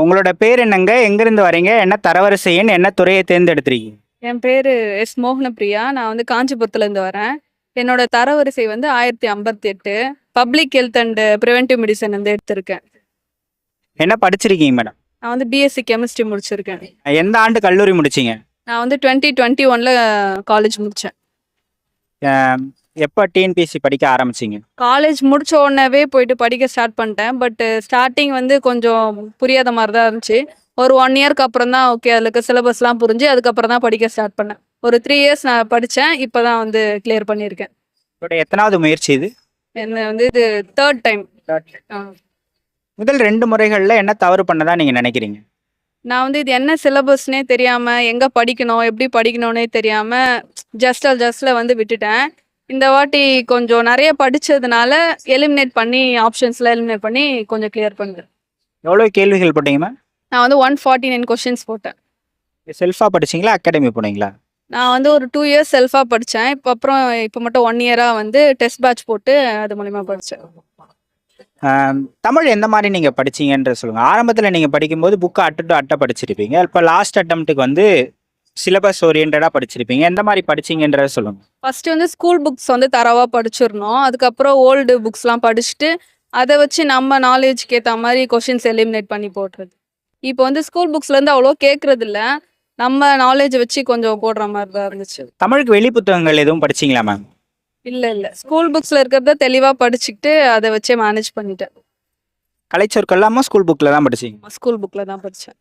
உங்களோட பேர் என்னங்க? எங்கேருந்து வரீங்க? என்ன தரவரிசை எண்? என்ன துறையை தேர்ந்தெடுத்திருக்கீங்க? என் பேரு மோகனப்பிரியா. நான் வந்து காஞ்சிபுரத்துலேருந்து வரேன். என்னோட தரவரிசை வந்து 1058. Public health and preventive medicine வந்து எடுத்திருக்கேன். என்ன படிச்சிருக்கீங்க மேடம்? நான் வந்து பிஎஸ்சி கெமிஸ்ட்ரி முடிச்சிருக்கேன். எந்த ஆண்டு கல்லூரி முடிச்சீங்க? நான் வந்து 2021ல காலேஜ் முடித்தேன். எப்போ டிஎன்பிஎஸ்சி படிக்க ஆரம்பிச்சீங்க? காலேஜ் முடிச்ச உடனேவே போயிட்டு படிக்க ஸ்டார்ட் பண்ணிட்டேன். பட் ஸ்டார்டிங் வந்து கொஞ்சம் புரியாத மாதிரி தான் இருந்துச்சு. ஒரு 1 இயர்க்கு அப்புறம் தான் ஓகே அதில் இருக்க சிலபஸ்லாம் புரிஞ்சு அதுக்கப்புறம் தான் படிக்க ஸ்டார்ட் பண்ணேன். ஒரு 3 இயர்ஸ் நான் படித்தேன். இப்போ தான் வந்து கிளியர் பண்ணியிருக்கேன். உங்களோட எத்தனாவது முயற்சி இது? என்ன வந்து இது 3rd டைம். முதல் 2 முறைகளில் என்ன தவறு பண்ணதா நீங்கள் நினைக்கிறீங்க? நான் வந்து இது என்ன சிலபஸ்னே தெரியாமல் எங்கே படிக்கணும் எப்படி படிக்கணும்னே தெரியாமல் ஜஸ்டில் வந்து விட்டுட்டேன். இந்த வாட்டி கொஞ்சம் நிறைய படித்ததுனால எலிமினேட் பண்ணி ஆப்ஷன்ஸில் எலிமினேட் பண்ணி கொஞ்சம் கிளியர் பண்ணுறேன். எவ்வளோ கேள்விகள் போட்டீங்கம்மா? நான் வந்து 149 கொஷின்ஸ் போட்டேன். செல்ஃபாக படிச்சீங்களா அகாடமி போனீங்களா? நான் வந்து ஒரு 2 இயர்ஸ் செல்ஃபாக படித்தேன். இப்போ மட்டும் 1 இயராக வந்து டெஸ்ட் பேட்ச் போட்டு அது மூலிமா படித்தேன். தமிழ் எந்த மாதிரி நீங்கள் படிச்சீங்கன்ற சொல்லுங்கள். ஆரம்பத்தில் நீங்கள் படிக்கும்போது புக்கை அட்டை டு அட்டை படிச்சிருப்பீங்க. இப்போ லாஸ்ட் அட்டம்ப்ட்டுக்கு வந்து சிலபஸ் ஓரியன்டாக படிச்சிருப்பீங்க. எந்த மாதிரி படிச்சீங்கன்றத சொல்லுங்கள். ஃபஸ்ட்டு வந்து ஸ்கூல் புக்ஸ் வந்து தரவாக படிச்சிடணும். அதுக்கப்புறம் ஓல்டு புக்ஸ்லாம் படிச்சுட்டு அதை வச்சு நம்ம நாலேஜ்க்கு ஏற்ற மாதிரி கொஷின்ஸ் எலிமினேட் பண்ணி போடுறது. இப்போ வந்து ஸ்கூல் புக்ஸ்லேருந்து அவ்வளோ கேட்குறதில்ல. நம்ம நாலேஜ் வச்சு கொஞ்சம் போடுற மாதிரி தான் இருந்துச்சு. தமிழுக்கு வெளி புத்தகங்கள் எதுவும் படிச்சீங்களா மேம்? இல்லை ஸ்கூல் புக்ஸில் இருக்கிறத தெளிவாக படிச்சுக்கிட்டு அதை வச்சே மேனேஜ் பண்ணிட்டேன். கலைச்சொற்கள் இல்லாமல் ஸ்கூல் புக்கில் தான் படிச்சீங்க? ஸ்கூல் புக்கில் தான் படித்தேன்.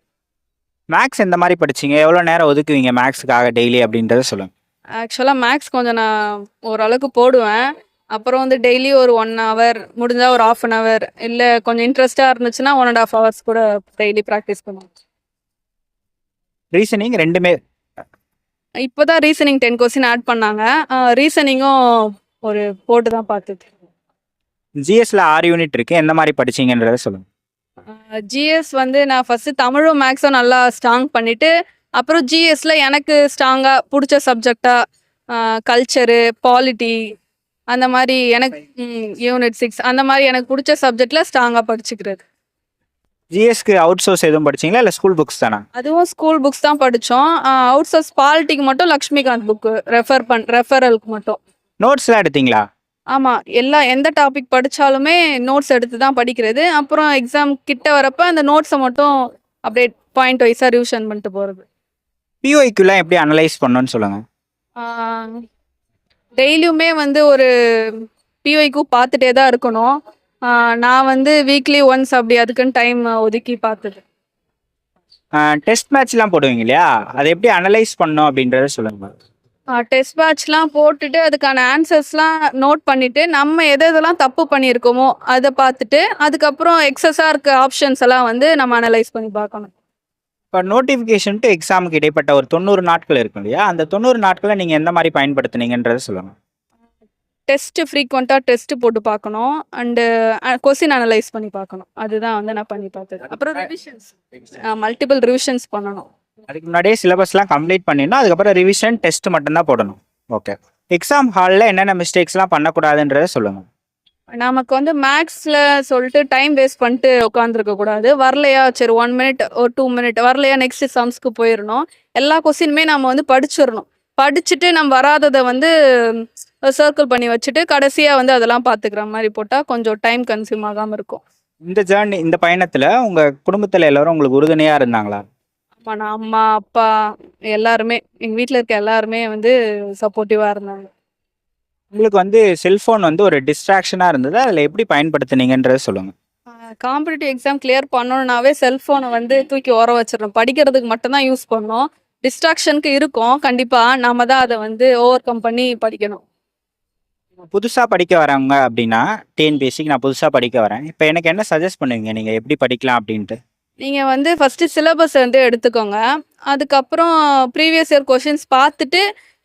மேக்ஸ் எந்த மாதிரி படிச்சீங்க? எவ்வளோ நேரம் ஒதுக்குவீங்க மேக்ஸுக்காக டெய்லி அப்படின்றத சொல்லுங்கள். ஆக்சுவலாக மேக்ஸ் கொஞ்சம் நான் ஓரளவுக்கு போடுவேன். அப்புறம் வந்து டெய்லி ஒரு 1 ஹவர் முடிஞ்சால் ஒரு 1/2 hour இல்லை கொஞ்சம் இன்ட்ரெஸ்டாக இருந்துச்சுன்னா 1.5 hours கூட டெய்லி ப்ராக்டிஸ் பண்ணுவேன். ரீசனிங் ரெண்டுமே? இப்போ தான் ரீசனிங் 10 கொஸ்டின் ஆட் பண்ணாங்க. ரீசனிங்கும் ஒரு போட்டு தான் பார்த்தது. ஜிஎஸ்ல 6 யூனிட் இருக்குது. எந்த மாதிரி படிச்சீங்கன்றத சொல்லுங்கள். ஜிஎஸ் வந்து நான் ஃபஸ்ட்டு தமிழும் மேக்ஸும் நல்லா ஸ்ட்ராங் பண்ணிவிட்டு அப்புறம் ஜிஎஸ்ல எனக்கு ஸ்ட்ராங்காக பிடிச்ச சப்ஜெக்டாக கல்ச்சரு பாலிட்டி அந்த மாதிரி எனக்கு யூனிட் 6 அந்த மாதிரி எனக்கு பிடிச்ச சப்ஜெக்டில் ஸ்ட்ராங்காக படிச்சுக்கிறது. ஜிஎஸ்க்கு அவுட் சோர்ஸ் எதுவும் படிச்சீங்களா இல்லை ஸ்கூல் புக்ஸ் தானா? அதுவும் ஸ்கூல் புக்ஸ் தான் படித்தோம். அவுட் சோர்ஸ் பாலிட்டிக்கு மட்டும் லக்ஷ்மிகாந்த் புக்கு ரெஃபரலுக்கு மட்டும். நோட்ஸ்லாம் எடுத்தீங்களா? ஆமாம், எந்த டாபிக் படித்தாலுமே நோட்ஸ் எடுத்து தான் படிக்கிறது. அப்புறம் எக்ஸாம் கிட்ட வரப்போ அந்த நோட்ஸை மட்டும் அப்படியே பாயிண்ட் வைஸாக ரிவிஷன் பண்ணிட்டு போகிறது. பிஓஐக்குலாம் எப்படி அனலைஸ் பண்ணணும்னு சொல்லுங்கள். டெய்லியுமே வந்து ஒரு பிஒய்க்கு பார்த்துட்டே தான் இருக்கணும். நான் வந்து வீக்லி ஒன்ஸ் அப்படி அதுக்குன்னு டைம் ஒதுக்கி பார்த்தது. டெஸ்ட் மேட்ச்லாம் போடுவீங்க இல்லையா? அதை எப்படி அனலைஸ் பண்ணணும் அப்படின்றத சொல்லுங்கள். டெஸ்ட் பேட்ச்லாம் போட்டுட்டு அதுக்கான ஆன்சர்ஸ்லாம் நோட் பண்ணிவிட்டு நம்ம எதெல்லாம் தப்பு பண்ணியிருக்கோமோ அதை பார்த்துட்டு அதுக்கப்புறம் எக்ஸஸாக இருக்க ஆப்ஷன்ஸ் எல்லாம் வந்து நம்ம அனலைஸ் பண்ணி பார்க்கணும். இப்போ நோட்டிஃபிகேஷன் டு எக்ஸாமுக்கு இடைப்பட்ட ஒரு 90 நாட்கள் இருக்கும் இல்லையா? அந்த 90 நாட்களை நீங்கள் எந்த மாதிரி பயன்படுத்துனீங்கன்றத சொல்லுங்கள். டெஸ்ட்டு ஃப்ரீக்வெண்ட்டாக டெஸ்ட்டு போட்டு பார்க்கணும். அண்டு கொஸ்டின் அனலைஸ் பண்ணி பார்க்கணும். அதுதான் வந்து நான் பண்ணி பார்த்தது. அப்புறம் ரிவிஷன்ஸ் மல்டிபிள் ரிவிஷன்ஸ் பண்ணணும். அதுக்கு முன்னாடியே சிலபஸ்லாம் கம்ப்ளீட் பண்ணிடணும். அதுக்கப்புறம் ரிவிஷன் டெஸ்ட் மட்டும்தான் போடணும். ஓகே. எக்ஸாம் ஹாலில் என்னென்ன மிஸ்டேக்ஸ்லாம் பண்ணக்கூடாதுன்றத சொல்லுங்கள். நமக்கு வந்து மேக்ஸில் சொல்லிட்டு டைம் வேஸ்ட் பண்ணிட்டு உட்காந்துருக்க கூடாது. வரலையா சரி 1 minute ஒரு 2 minute வரலையா நெக்ஸ்ட் சம்ஸ்க்கு போயிடணும். எல்லா கொஸ்டினுமே நம்ம வந்து படிச்சிடணும். படிச்சுட்டு நம்ம வராததை வந்து சர்க்கிள் பண்ணி வச்சுட்டு கடைசியாக வந்து அதெல்லாம் பார்த்துக்கிற மாதிரி போட்டால் கொஞ்சம் டைம் கன்சியூம் ஆகாமல் இருக்கும். இந்த பயணத்தில் உங்கள் குடும்பத்தில் எல்லோரும் உங்களுக்கு உறுதுணையாக இருந்தாங்களா? ஆமாம், நான் அம்மா அப்பா எல்லாருமே எங்கள் வீட்டில் இருக்க எல்லாருமே வந்து சப்போர்ட்டிவாக இருந்தாங்க. உங்களுக்கு வந்து செல்ஃபோன் வந்து ஒரு டிஸ்ட்ராக்ஷனாக இருந்தது. அதில் எப்படி பயன்படுத்துனீங்கன்றத சொல்லுங்கள். காம்படிட்டிவ் எக்ஸாம் கிளியர் பண்ணணுன்னாவே செல்ஃபோனை வந்து தூக்கி ஓரம் வச்சிடணும். படிக்கிறதுக்கு மட்டும்தான் யூஸ் பண்ணணும். டிஸ்ட்ராக்ஷனுக்கு இருக்கும் கண்டிப்பாக. நாம தான் அதை வந்து ஓவர் கம் பண்ணி படிக்கணும். புதுசாக படிக்க வரவங்க அப்படின்னா டிஎன்பிஎஸ்சிக்கு நான் புதுசாக படிக்க வரேன். இப்போ எனக்கு என்ன சஜஸ்ட் பண்ணுவீங்க நீங்கள் எப்படி படிக்கலாம் அப்படின்ட்டு? நீங்கள் வந்து ஃபஸ்ட்டு சிலபஸ் வந்து எடுத்துக்கோங்க. அதுக்கப்புறம் ப்ரீவியஸ் இயர் கொஷின்ஸ் பார்த்துட்டு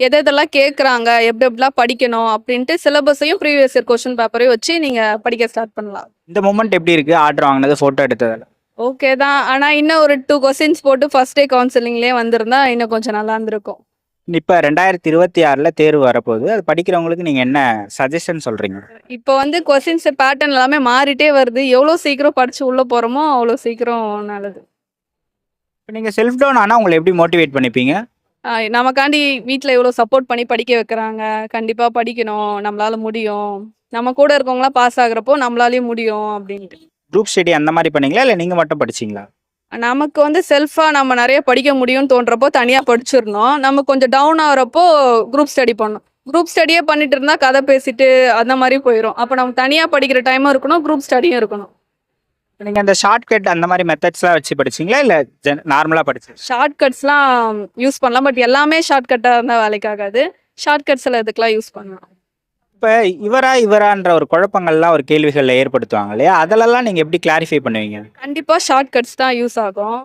எதெல்லாம் கேட்குறாங்க எப்படிலாம் படிக்கணும் அப்படின்ட்டு சிலபஸையும் ப்ரீவியஸ் இயர் கொஷின் பேப்பரையும் வச்சு நீங்கள் படிக்க ஸ்டார்ட் பண்ணலாம். இந்த மூமெண்ட் எப்படி இருக்குது? ஆர்டர் வாங்கினது, ஃபோட்டோ எடுத்ததில் ஓகே தான். ஆனால் இன்னும் ஒரு 2 கொஸ்டின்ஸ் போட்டு ஃபர்ஸ்ட் டே கவுன்சிலிங்லேயே வந்திருந்தா இன்னும் கொஞ்சம் நல்லா இருந்திருக்கும். இப்போ 2026 தேர்வு வரப்போகுது. அது படிக்கிறவங்களுக்கு நீங்கள் என்ன சஜஷன் சொல்கிறீங்க? இப்போ வந்து கொஸ்டின்ஸ் பேட்டர்ன் எல்லாமே மாறிட்டே வருது. எவ்வளோ சீக்கிரம் படித்து உள்ளே போகிறோமோ அவ்வளோ சீக்கிரம் நல்லது. இப்போ நீங்கள் செல்ஃப் டவுன் ஆனால் உங்களை எப்படி மோட்டிவேட் பண்ணிப்பீங்க? நமக்காண்டி வீட்டில் இவ்வளோ சப்போர்ட் பண்ணி படிக்க வைக்கிறாங்க, கண்டிப்பாக படிக்கணும், நம்மளால முடியும், நம்ம கூட இருக்கவங்களாம் பாஸ் ஆகுறப்போ நம்மளாலையும் முடியும் அப்படின்ட்டு. குரூப் ஸ்டடி அந்த மாதிரி பண்ணீங்களா இல்லை நீங்கள் மட்டும் படிச்சீங்களா? நமக்கு வந்து செல்ஃபாக நம்ம நிறைய படிக்க முடியும்னு தோன்றப்போ தனியாக படிச்சிடணும். நம்ம கொஞ்சம் டவுன் ஆகிறப்போ குரூப் ஸ்டடி பண்ணணும். குரூப் ஸ்டடியே பண்ணிட்டு இருந்தா கதை பேசிட்டு அந்த மாதிரி போயிடும். அப்போ நம்ம தனியாக படிக்கிற டைமும் இருக்கணும், குரூப் ஸ்டடியும் இருக்கணும். நீங்கள் அந்த ஷார்ட்கட் அந்த மாதிரி மெத்தட்ஸ்லாம் வச்சு படிச்சீங்களா இல்லை நார்மலாக படிச்சு? ஷார்ட்கட்ஸ்லாம் யூஸ் பண்ணலாம், பட் எல்லாமே ஷார்ட்கட்டாக இருந்தால் வேலைக்காகாது. ஷார்ட்கட்ஸில் இதுக்கெல்லாம் யூஸ் பண்ணலாம். இப்போ இவரான்ற ஒரு குழப்பங்கள்லாம் ஒரு கேள்விகளில் ஏற்படுத்துவாங்க இல்லையா? அதிலெல்லாம் நீங்கள் எப்படி கிளாரிஃபை பண்ணுவீங்க? கண்டிப்பாக ஷார்ட்கட்ஸ் தான் யூஸ் ஆகும்.